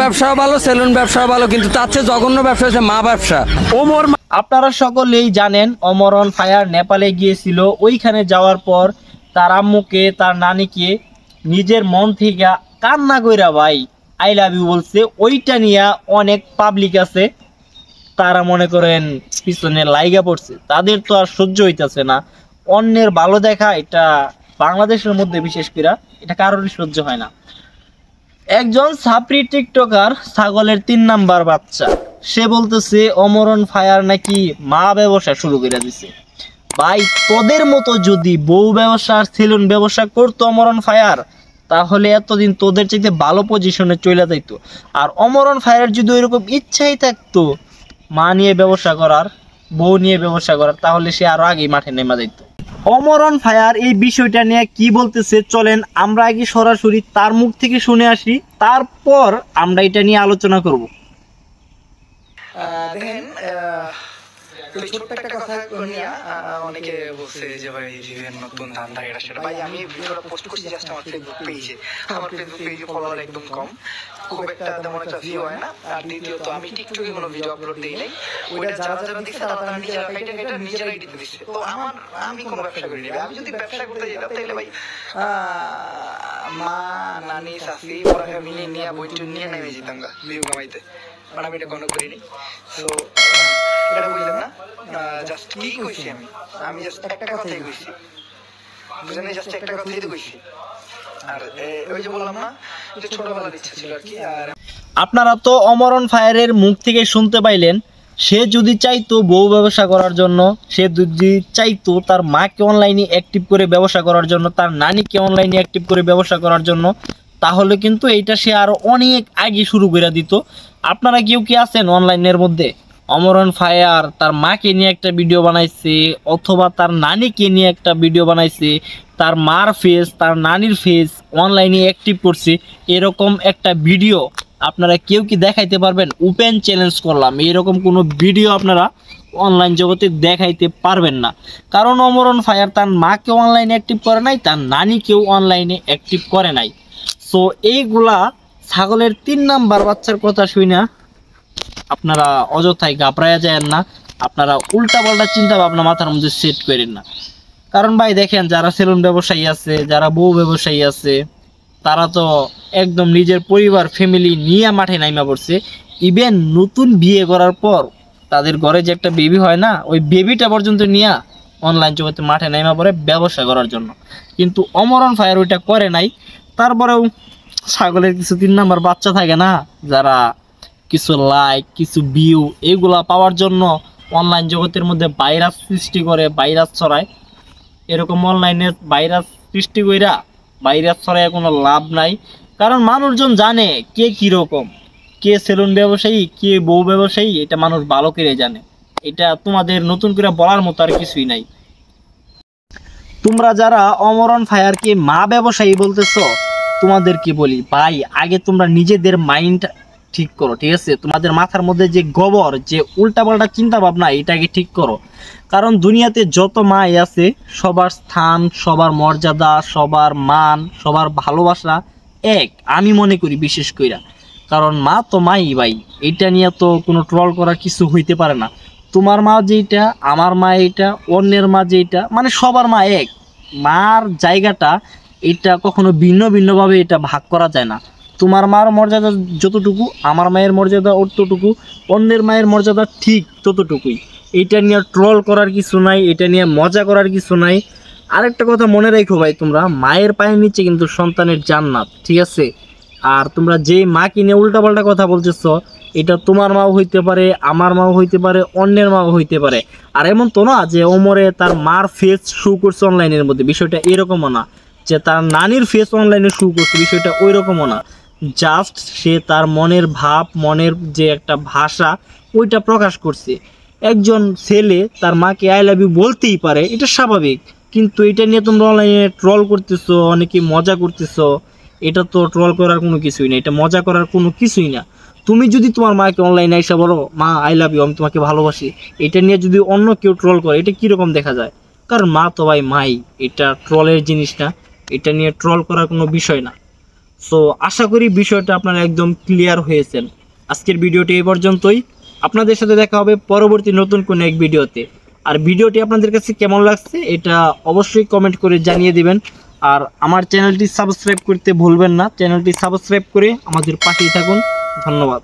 ব্যবসা ভালো, সেলুন ব্যবসা ভালো, কিন্তু তার চেয়ে জঘন্য ব্যবসা হচ্ছে মা ব্যবসা। আপনারা সকলেই জানেন অমর অন ফায়ার নেপালে গিয়েছিল। ওইখানে যাওয়ার পর তার আম্মুকে তার নানিকে নিজের মন থেকে কান্না কইরা ভাই আই লাভ ইউ বলছে। ওইটা নিয়ে অনেক পাবলিক আছে, তারা মনে করেন পিছনে লাইগা পড়ছে। তাদের তো আর সহ্য হইতেছে না অন্যের ভালো দেখা। এটা বাংলাদেশের মধ্যে বিশেষ করে এটা কারোরই সহ্য হয় না। একজন ছাপরি টিকটকার ছাগলের 3 নাম্বার বাচ্চা, সে বলতেছে অমর অন ফায়ার নাকি মা ব্যবসা শুরু করে দিছে। ভাই তোদের মতো যদি বউ ব্যবসা আর সেলুন ব্যবসা করতো অমর অন ফায়ার, তাহলে এতদিন তোদের চাইতে ভালো পজিশনে চলে যাইতো। আর অমর অন ফায়ারের যদি ওইরকম ইচ্ছাই থাকতো মা নিয়ে ব্যবসা করার, বউ নিয়ে ব্যবসা করার, তাহলে সে আরো আগেই মাঠে নেমে যাইতো। অমর অন ফায়ার এই বিষয়টা নিয়ে কি বলতেছে চলেন আমরা আগে সরাসরি তার মুখ থেকে শুনে আসি, তারপর আমরা এটা নিয়ে আলোচনা করব। দেখেন ছোট্ট একটা কথা নিয়ে অনেকে বলছে যে ভাই রিভেন নতুন ধান্দা এটা সেটা। ভাই আমি ভিডিওটা পোস্ট করছি জাস্ট আমার ফেসবুক পেজে। আমার ফেসবুক পেজে ফলোয়ার একদম কম, খুব একটা তেমন একটা ভিউ হয় না। আর দ্বিতীয়ত আমি টিকটকে কোনো ভিডিও আপলোড দিই নাই। ওইটা যারা যারা দিচ্ছে তারা নিজেরা নিজেরা এডিটে দিচ্ছে। তো আমি কোনো ব্যবসা করি না। আমি যদি ব্যবসা করতে যেতাম তাহলে ভাই মা নানি শাশি ওরা ফ্যামিলি নিয়ে বইটু নিয়ে নেমে যেতাম গা ভিউ কামাইতে। বাট আমি এটা কোনো করিনি। সো এটা বুঝলেন না, জাস্ট কি কইছি আমি জাস্ট একটা কথাই কইছি, বুঝলেন? জাস্ট একটা কথাই তো কইছি। আর ওই যে বললাম না যে ছোটবেলার ইচ্ছা ছিল আর কি। আর আপনারা তো অমর অন ফায়ারের মুখ থেকে শুনতে পাইলেন, সে যদি চাইতো বউ ব্যবসা করার জন্য, সে যদি চাইতো তার মাকে অনলাইনে অ্যাক্টিভ করে ব্যবসা করার জন্য, তার নানিকে অনলাইনে অ্যাক্টিভ করে ব্যবসা করার জন্য, তাহলে কিন্তু এইটা সে আরো অনেক আগে শুরু করে দিত। আপনারা কেউ কি আছেন অনলাইনের মধ্যে? অমর অন ফায়ার তার মাকে নিয়ে একটা ভিডিও বানাইছে, অথবা তার নানিকে নিয়ে একটা ভিডিও বানাইছে, তার মার ফেস তার নানির ফেস অনলাইনে অ্যাক্টিভ করছে, এরকম একটা ভিডিও আপনারা কেউ কি দেখাইতে পারবেন? ওপেন চ্যালেঞ্জ করলাম, এরকম কোনো ভিডিও আপনারা অনলাইন জগতে দেখাইতে পারবেন না। কারণ অমর অন ফায়ার তার মাকে অনলাইনে অ্যাক্টিভ করে নাই, তার নানিকেও অনলাইনে অ্যাক্টিভ করে নাই। সো এইগুলা ছাগলের 3 নাম্বার বাচ্চার কথা শুই না আপনারা অযথাই ঘাবড়ায়া যায় না, আপনারা উল্টা পাল্টা চিন্তা ভাবনা মাথার মধ্যে সেট করেন না। কারণ ভাই দেখেন যারা সেলুন ব্যবসায়ী আছে, যারা বউ ব্যবসায়ী আছে, তারা তো একদম নিজের পরিবার ফ্যামিলি নিয়ে মাঠে নাইমা পড়ছে। ইভেন নতুন বিয়ে করার পর তাদের ঘরে যে একটা বেবি হয় না, ওই বেবিটা পর্যন্ত নিয়ে অনলাইন জগতে মাঠে নাইমা পড়ে ব্যবসা করার জন্য। কিন্তু অমর অন ফায়ার ওইটা করে নাই। তারপরেও ছাগলের কিছু 3 নাম্বার বাচ্চা থাকে না, যারা কিছু লাইক কিছু ভিউ এগুলা পাওয়ার জন্য অনলাইন জগতের মধ্যে ভাইরাস সৃষ্টি করে, ভাইরাস ছড়ায়। এরকম অনলাইনে ভাইরাস সৃষ্টি কইরা ভাইরাস ছড়ায় কোনো লাভ নাই। কারণ মানুষজন জানে কে কীরকম, কে সেলুন ব্যবসায়ী কে বউ ব্যবসায়ী, এটা মানুষ ভালো করে জানে। এটা তোমাদের নতুন করে বলার মতো আর কিছুই নাই। তোমরা যারা অমর অন ফায়ারকে মা ব্যবসায়ী বলতেছো, তোমাদেরকে বলি ভাই আগে তোমরা নিজেদের মাইন্ড ঠিক করো, ঠিক আছে? তোমাদের মাথার মধ্যে যে গোবর, যে উল্টাপাল্টা চিন্তা ভাবনা, এটাকে ঠিক করো। কারণ দুনিয়াতে যত মাই আছে সবার স্থান, সবার মর্যাদা, সবার মান, সবার ভালোবাসা এক, আমি মনে করি বিশেষ কইরা। কারণ মা তো মাই ভাই, এটা নিয়ে তো কোনো ট্রল করার কিছু হইতে পারে না। তোমার মা যেইটা, আমার মা এইটা, অন্যের মা যেইটা, মানে সবার মা এক। মার জায়গাটা এটা কখনো ভিন্ন ভিন্নভাবে এটা ভাগ করা যায় না। তোমার মার মর্যাদা যতটুকু, আমার মায়ের মর্যাদা অতটুকু, অন্যের মায়ের মর্যাদা ঠিক ততটুকুই। এটা নিয়ে ট্রল করার কিছু নাই, এটা নিয়ে মজা করার কিছু নাই। আরেকটা কথা মনে রাখো ভাই, তোমরা মায়ের পায়ের নিচে কিন্তু সন্তানের জান্নাত, ঠিক আছে? আর তোমরা যে মাকে নিয়ে উল্টাপাল্টা কথা বলতেছো, এটা তোমার মাও হইতে পারে, আমার মাও হইতে পারে, অন্যের মাও হইতে পারে। আর এমন তো না যে ওমরে তার মার ফেস শো করছে অনলাইনের মধ্যে, বিষয়টা এরকমও না। যে তার নানির ফেস অনলাইনে শো করছে, বিষয়টা ওই রকমও না। জাস্ট সে তার মনের ভাব, মনের যে একটা ভাষা, ওইটা প্রকাশ করছে। একজন ছেলে তার মাকে আই লাভ ইউ বলতেই পারে, এটা স্বাভাবিক। কিন্তু এটা নিয়ে তোমরা অনলাইনে ট্রল করতেছো, অনেকে মজা করতেছো। এটা তো ট্রল করার কোনো কিছুই না, এটা মজা করার কোনো কিছুই না। তুমি যদি তোমার মাকে অনলাইনে এসে বলো মা আই লাভ ইউ, আমি তোমাকে ভালোবাসি, এটা নিয়ে যদি অন্য কেউ ট্রল করে, এটা কীরকম দেখা যায়? কারণ মা তো ভাই মাই, এটা ট্রলের জিনিস না, এটা নিয়ে ট্রল করার কোনো বিষয় না। সো আশা করি বিষয়টা আপনারা একদম ক্লিয়ার হয়েছেন। আজকের ভিডিওটি এই পর্যন্তই। আপনাদের সাথে দেখা হবে পরবর্তী নতুন কোনো এক ভিডিওতে। আর ভিডিওটি আপনাদের কাছে কেমন লাগছে এটা অবশ্যই কমেন্ট করে জানিয়ে দিবেন। আর আমার চ্যানেলটি সাবস্ক্রাইব করতে ভুলবেন না। চ্যানেলটি সাবস্ক্রাইব করে আমাদের পাশেই থাকুন। ধন্যবাদ।